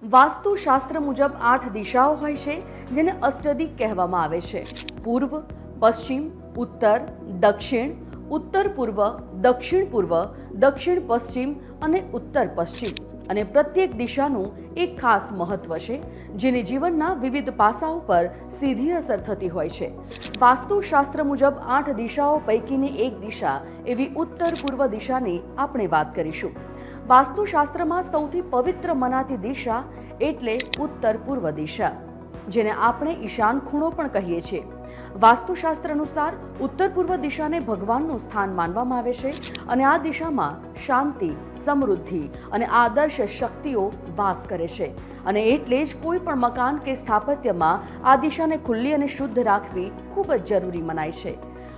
વાસ્તુશાસ્ત્ર મુજબ 8 દિશાઓ હોય છે, જેને અષ્ટદિક કહેવામાં આવે છે. પૂર્વ, પશ્ચિમ, ઉત્તર, દક્ષિણ, ઉત્તર પૂર્વ, દક્ષિણ પૂર્વ, દક્ષિણ પશ્ચિમ અને ઉત્તર પશ્ચિમ. અને પ્રત્યેક દિશાનું એક ખાસ મહત્વ છે, જેની જીવનના વિવિધ પાસાઓ પર સીધી અસર થતી હોય છે. વાસ્તુશાસ્ત્ર મુજબ 8 દિશાઓ પૈકીની એક દિશા એવી ઉત્તર પૂર્વ દિશાની આપણે વાત કરીશું. વાસ્તુશાસ્ત્રમાં સૌથી પવિત્ર મનાતી દિશા એટલે ઉત્તર પૂર્વ દિશા, જેને આપણે ઈશાન ખૂણો પણ કહીએ છીએ. વાસ્તુશાસ્ત્ર અનુસાર ઉત્તર પૂર્વ દિશાને ભગવાનનું સ્થાન માનવામાં આવે છે અને આ દિશામાં શાંતિ, સમૃદ્ધિ અને આદર્શ શક્તિઓ વાસ કરે છે. અને એટલે જ કોઈ પણ મકાન કે સ્થાપત્યમાં આ દિશાને ખુલ્લી અને શુદ્ધ રાખવી ખૂબ જ જરૂરી મનાય છે.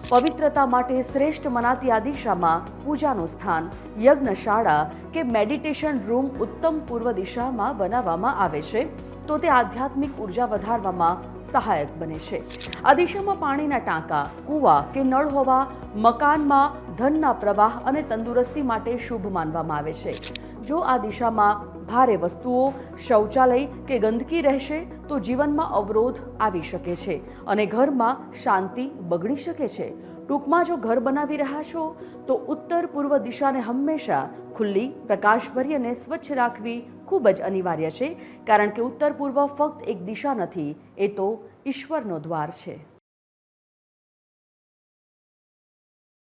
પવિત્રતા માટે શ્રેષ્ઠ મનાતી આ દિશામાં પૂજાનું સ્થાન, યજ્ઞશાળા કે મેડિટેશન રૂમ ઉત્તમ પૂર્વ દિશામાં બનાવવામાં આવે છે તો તે આધ્યાત્મિક ઉર્જા વધારવામાં સહાયક બને છે. આ દિશામાં પાણીના ટાંકા, કૂવા કે નળ હોવા મકાનમાં ધનના પ્રવાહ અને તંદુરસ્તી માટે શુભ માનવામાં આવે છે. જો આ દિશામાં ભારે વસ્તુઓ, શૌચાલય કે ગંદકી રહેશે તો જીવનમાં અવરોધ આવી શકે છે અને ઘરમાં શાંતિ બગડી શકે છે. ટૂંકમાં, જો ઘર બનાવી રહ્યા છો તો ઉત્તર પૂર્વ દિશાને હંમેશા ખુલ્લી, પ્રકાશભરી અને સ્વચ્છ રાખવી ખૂબ જ અનિવાર્ય છે, કારણ કે ઉત્તર પૂર્વ ફક્ત એક દિશા નથી, એ તો ઈશ્વરનો દ્વાર છે.